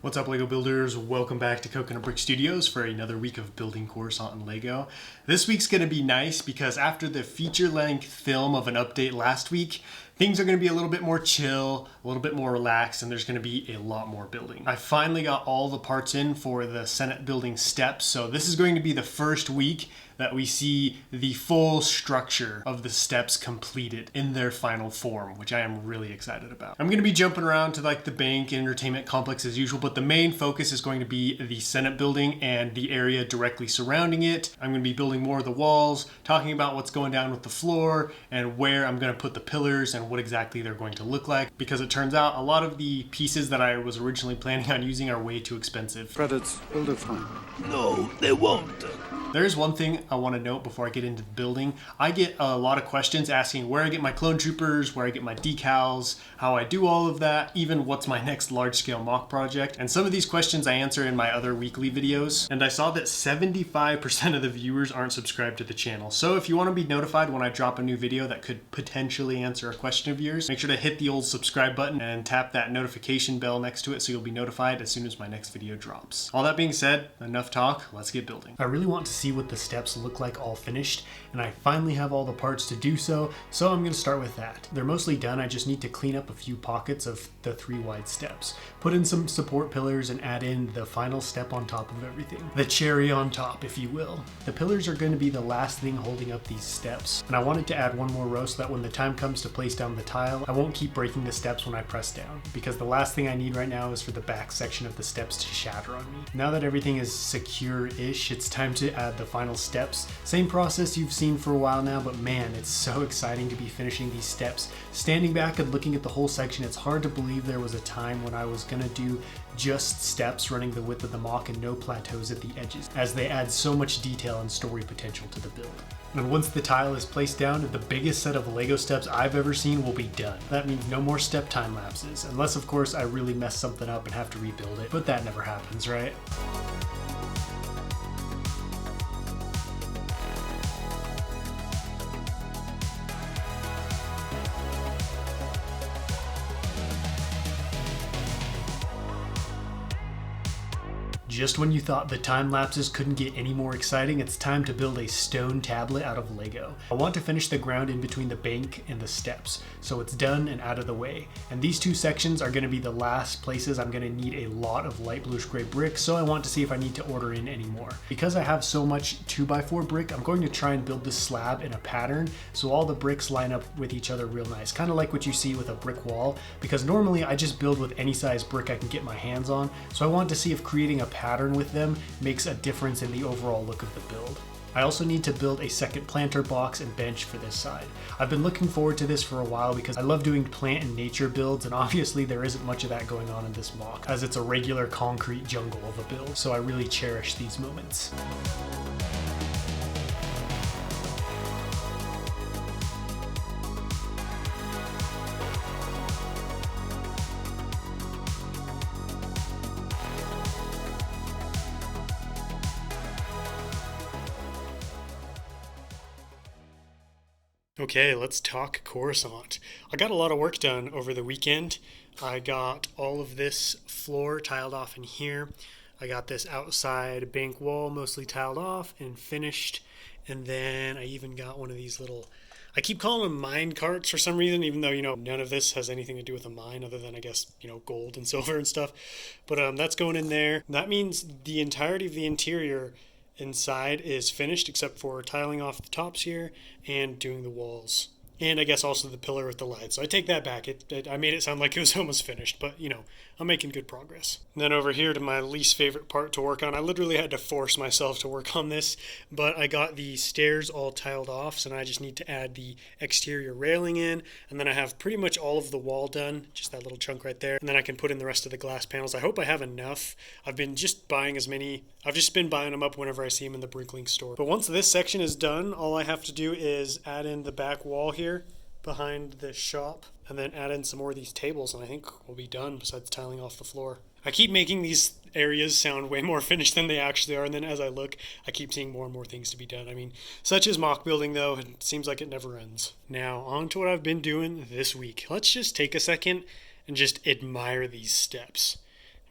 What's up, LEGO builders? Welcome back to Coconut Brick Studios for another week of building Coruscant in LEGO. This week's going to be nice because after the feature-length film of an update last week, things are going to be a little bit more chill, a little bit more relaxed, and there's going to be a lot more building. I finally got all the parts in for the Senate building steps, so this is going to be the first week that we see the full structure of the steps completed in their final form, which I am really excited about. I'm going to be jumping around to like the bank and entertainment complex as usual, but the main focus is going to be the Senate building and the area directly surrounding it. I'm going to be building more of the walls, talking about what's going down with the floor and where I'm going to put the pillars and what exactly they're going to look like, because it turns out a lot of the pieces that I was originally planning on using are way too expensive. Credits will do fine. No, they won't. There's one thing I want to note before I get into the building. I get a lot of questions asking where I get my clone troopers, where I get my decals, how I do all of that, even what's my next large-scale mock project. And some of these questions I answer in my other weekly videos. And I saw that 75% of the viewers aren't subscribed to the channel. So if you want to be notified when I drop a new video that could potentially answer a question of yours, make sure to hit the old subscribe button and tap that notification bell next to it so you'll be notified as soon as my next video drops. All that being said, enough talk, let's get building. I really want to see what the steps look like all finished, and I finally have all the parts to do so I'm going to start with that. They're mostly done. I just need to clean up a few pockets of the 3 wide steps, put in some support pillars, and add in the final step on top of everything. The cherry on top, if you will. The pillars are going to be the last thing holding up these steps, and I wanted to add one more row so that when the time comes to place down the tile, I won't keep breaking the steps when I press down, because the last thing I need right now is for the back section of the steps to shatter on me. Now that everything is secure-ish, it's time to add the final steps. Same process you've seen for a while now, but man, it's so exciting to be finishing these steps. Standing back and looking at the whole section, it's hard to believe there was a time when I was gonna do just steps running the width of the mock and no plateaus at the edges, as they add so much detail and story potential to the build. And once the tile is placed down, the biggest set of LEGO steps I've ever seen will be done. That means no more step time lapses, unless of course I really mess something up and have to rebuild it, but that never happens, right? Just when you thought the time lapses couldn't get any more exciting, it's time to build a stone tablet out of LEGO. I want to finish the ground in between the bank and the steps, so it's done and out of the way. And these 2 sections are going to be the last places I'm going to need a lot of light bluish gray brick, so I want to see if I need to order in any more. Because I have so much 2x4 brick, I'm going to try and build this slab in a pattern so all the bricks line up with each other real nice, kind of like what you see with a brick wall, because normally I just build with any size brick I can get my hands on, so I want to see if creating a pattern with them makes a difference in the overall look of the build. I also need to build a second planter box and bench for this side. I've been looking forward to this for a while because I love doing plant and nature builds, and obviously there isn't much of that going on in this mock, as it's a regular concrete jungle of a build, so I really cherish these moments. Okay, let's talk Coruscant. I got a lot of work done over the weekend. I got all of this floor tiled off in here. I got this outside bank wall mostly tiled off and finished. And then I even got one of these little, I keep calling them mine carts for some reason, even though, none of this has anything to do with a mine other than, I guess, gold and silver and stuff. But that's going in there. That means the entirety of the interior inside is finished except for tiling off the tops here and doing the walls, and I guess also the pillar with the lights. So I take that back. I made it sound like it was almost finished, but I'm making good progress. And then over here to my least favorite part to work on. I literally had to force myself to work on this, but I got the stairs all tiled off, so now I just need to add the exterior railing in, and then I have pretty much all of the wall done, just that little chunk right there, and then I can put in the rest of the glass panels. I hope I have enough. I've just been buying them up whenever I see them in the Bricklink store. But once this section is done, all I have to do is add in the back wall here behind the shop, and then add in some more of these tables, and I think we'll be done besides tiling off the floor. I keep making these areas sound way more finished than they actually are, and then as I look, I keep seeing more and more things to be done. I mean, such is mock building, though. It seems like it never ends. Now, on to what I've been doing this week. Let's just take a second and just admire these steps.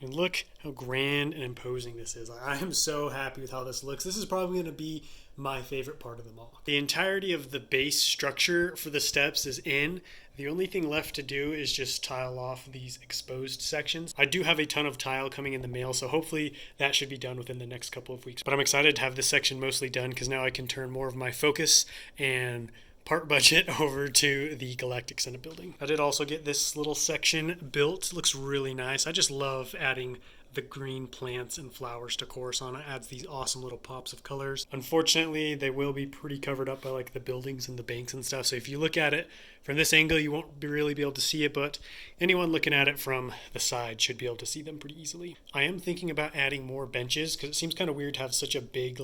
And look how grand and imposing this is. I am so happy with how this looks. This is probably going to be my favorite part of the mall. The entirety of the base structure for the steps is in. The only thing left to do is just tile off these exposed sections. I do have a ton of tile coming in the mail, so hopefully that should be done within the next couple of weeks. But I'm excited to have this section mostly done because now I can turn more of my focus and part budget over to the Galactic Senate building. I did also get this little section built. It looks really nice. I just love adding the green plants and flowers to Coruscant. It adds these awesome little pops of colors. Unfortunately, they will be pretty covered up by like the buildings and the banks and stuff. So if you look at it from this angle, you won't really be able to see it, but anyone looking at it from the side should be able to see them pretty easily. I am thinking about adding more benches because it seems kind of weird to have such a big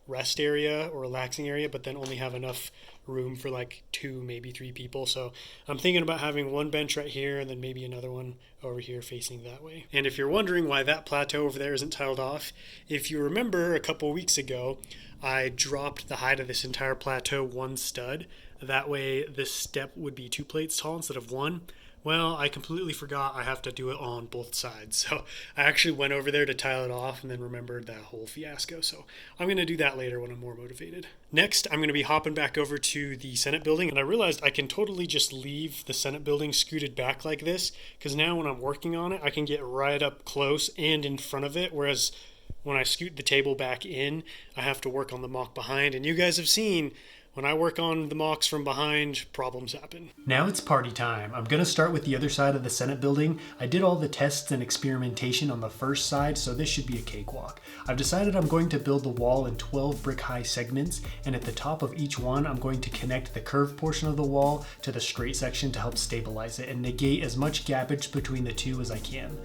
rest area or relaxing area, but then only have enough room for like 2, maybe 3 people. So I'm thinking about having one bench right here and then maybe another one over here facing that way. And if you're wondering why that plateau over there isn't tiled off, if you remember a couple weeks ago, I dropped the height of this entire plateau 1 stud. That way this step would be 2 plates tall instead of 1. Well, I completely forgot I have to do it on both sides. So I actually went over there to tile it off and then remembered that whole fiasco. So I'm going to do that later when I'm more motivated. Next, I'm going to be hopping back over to the Senate building, and I realized I can totally just leave the Senate building scooted back like this, because now when I'm working on it, I can get right up close and in front of it, whereas when I scoot the table back in, I have to work on the mock behind. And you guys have seen, when I work on the mocks from behind, problems happen. Now it's party time. I'm going to start with the other side of the Senate building. I did all the tests and experimentation on the first side, so this should be a cakewalk. I've decided I'm going to build the wall in 12 brick high segments, and at the top of each one, I'm going to connect the curved portion of the wall to the straight section to help stabilize it and negate as much gappage between the two as I can.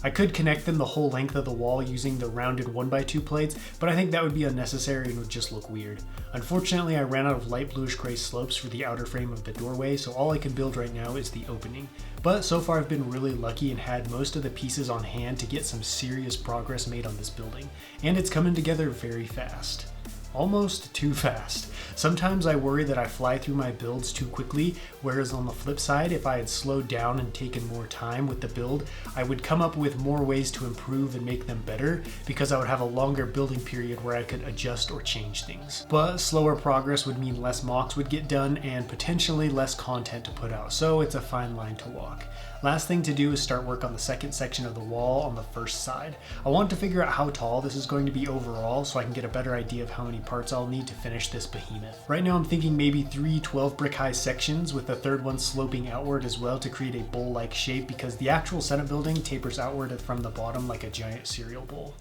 I could connect them the whole length of the wall using the rounded 1x2 plates, but I think that would be unnecessary and would just look weird. Unfortunately, I ran out of light bluish gray slopes for the outer frame of the doorway, so all I can build right now is the opening. But so far I've been really lucky and had most of the pieces on hand to get some serious progress made on this building, and it's coming together very fast. Almost too fast. Sometimes I worry that I fly through my builds too quickly, whereas on the flip side, if I had slowed down and taken more time with the build, I would come up with more ways to improve and make them better, because I would have a longer building period where I could adjust or change things. But slower progress would mean less mocks would get done and potentially less content to put out, so it's a fine line to walk. Last thing to do is start work on the second section of the wall on the first side. I want to figure out how tall this is going to be overall so I can get a better idea of how many parts I'll need to finish this behemoth. Right now I'm thinking maybe 3 12 brick high sections with the third one sloping outward as well to create a bowl-like shape, because the actual Senate building tapers outward from the bottom like a giant cereal bowl.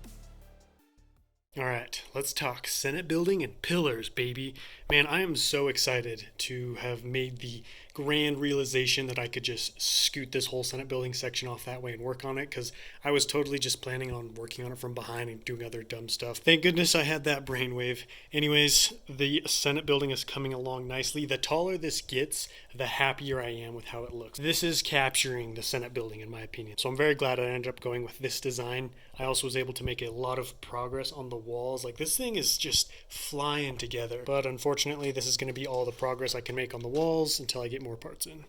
Alright, let's talk Senate building and pillars, baby. Man, I am so excited to have made the grand realization that I could just scoot this whole Senate building section off that way and work on it, because I was totally just planning on working on it from behind and doing other dumb stuff. Thank goodness I had that brainwave. Anyways, the Senate building is coming along nicely. The taller this gets, the happier I am with how it looks. This is capturing the Senate building in my opinion. So I'm very glad I ended up going with this design. I also was able to make a lot of progress on the walls. Like, this thing is just flying together. But unfortunately, this is going to be all the progress I can make on the walls until I get more parts in.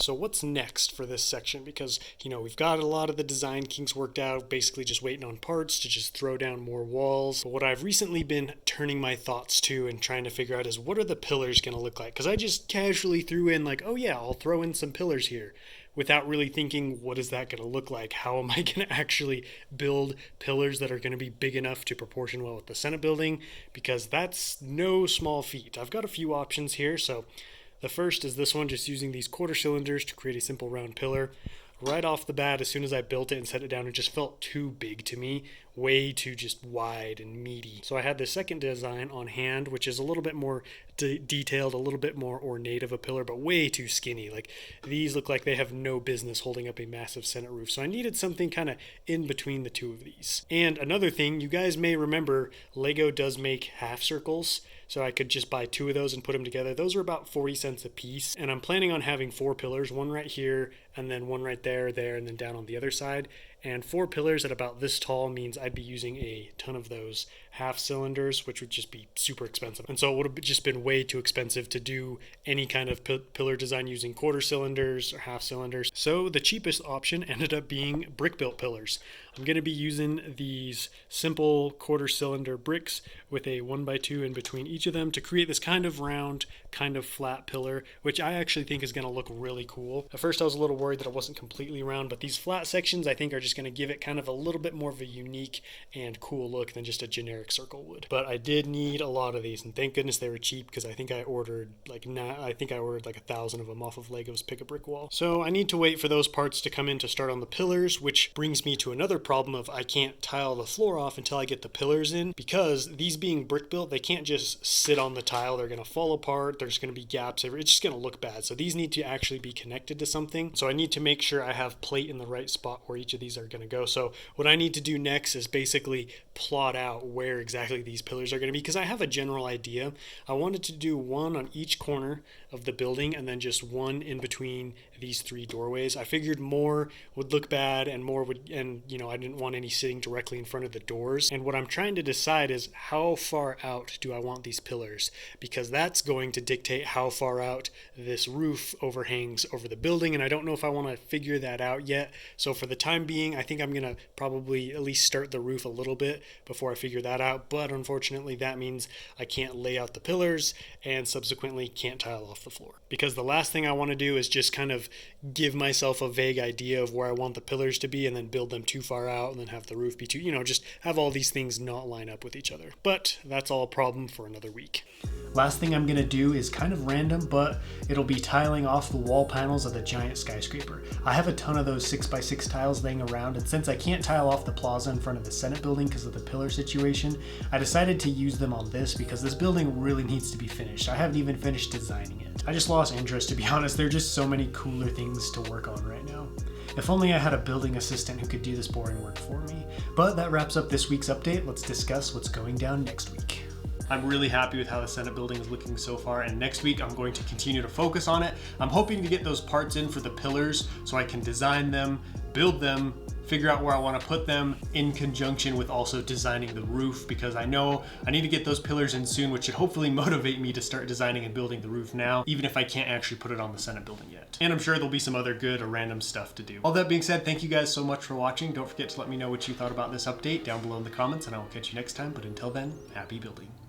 So what's next for this section? Because, we've got a lot of the design kinks worked out, basically just waiting on parts to just throw down more walls. But what I've recently been turning my thoughts to and trying to figure out is, what are the pillars going to look like? Because I just casually threw in like, oh yeah, I'll throw in some pillars here, without really thinking, what is that going to look like? How am I going to actually build pillars that are going to be big enough to proportion well with the Senate building? Because that's no small feat. I've got a few options here. So the first is this one, just using these quarter cylinders to create a simple round pillar. Right off the bat, as soon as I built it and set it down, it just felt too big to me, way too just wide and meaty. So I had the second design on hand, which is a little bit more detailed, a little bit more ornate of a pillar, but way too skinny. Like, these look like they have no business holding up a massive Senate roof. So I needed something kind of in between the two of these. And another thing, you guys may remember, Lego does make half circles. So I could just buy 2 of those and put them together. Those are about 40 cents a piece. And I'm planning on having 4 pillars, one right here, and then one right there, and then down on the other side. And 4 pillars at about this tall means I'd be using a ton of those half cylinders, which would just be super expensive. And so it would have just been way too expensive to do any kind of pillar design using quarter cylinders or half cylinders. So the cheapest option ended up being brick built pillars. I'm going to be using these simple quarter cylinder bricks with a 1x2 in between each of them to create this kind of round, kind of flat pillar, which I actually think is going to look really cool. At first I was a little worried that it wasn't completely round, but these flat sections I think are just going to give it kind of a little bit more of a unique and cool look than just a generic circle would. But I did need a lot of these, and thank goodness they were cheap, because I think I ordered like 1,000 of them off of Lego's Pick a Brick Wall. So I need to wait for those parts to come in to start on the pillars, which brings me to another problem of I can't tile the floor off until I get the pillars in, because these being brick built, they can't just sit on the tile. They're going to fall apart. There's going to be gaps everywhere. It's just going to look bad. So these need to actually be connected to something. So I need to make sure I have plate in the right spot where each of these are going to go. So what I need to do next is basically plot out where exactly these pillars are going to be, because I have a general idea. I wanted to do one on each corner of the building and then just one in between these 3 doorways. I figured more would look bad and more would, and I didn't want any sitting directly in front of the doors. And what I'm trying to decide is how far out do I want these pillars, because that's going to dictate how far out this roof overhangs over the building, and I don't know if I want to figure that out yet. So for the time being, I think I'm going to probably at least start the roof a little bit before I figure that out, but unfortunately that means I can't lay out the pillars and subsequently can't tile off the floor, because the last thing I want to do is just kind of give myself a vague idea of where I want the pillars to be and then build them too far out and then have the roof be too, just have all these things not line up with each other. But that's all a problem for another week. Last thing I'm going to do is kind of random, but it'll be tiling off the wall panels of the giant skyscraper. I have a ton of those 6x6 tiles laying around, and since I can't tile off the plaza in front of the Senate building because of the pillar situation, I decided to use them on this because this building really needs to be finished. I haven't even finished designing it. I just lost interest, to be honest. There are just so many cooler things to work on right now. If only I had a building assistant who could do this boring work for me. But that wraps up this week's update. Let's discuss what's going down next week. I'm really happy with how the Senate building is looking so far, and next week I'm going to continue to focus on it. I'm hoping to get those parts in for the pillars so I can design them, build them, figure out where I want to put them in conjunction with also designing the roof, because I know I need to get those pillars in soon, which should hopefully motivate me to start designing and building the roof now, even if I can't actually put it on the Senate building yet. And I'm sure there'll be some other good or random stuff to do. All that being said, thank you guys so much for watching. Don't forget to let me know what you thought about this update down below in the comments, and I will catch you next time. But until then, happy building.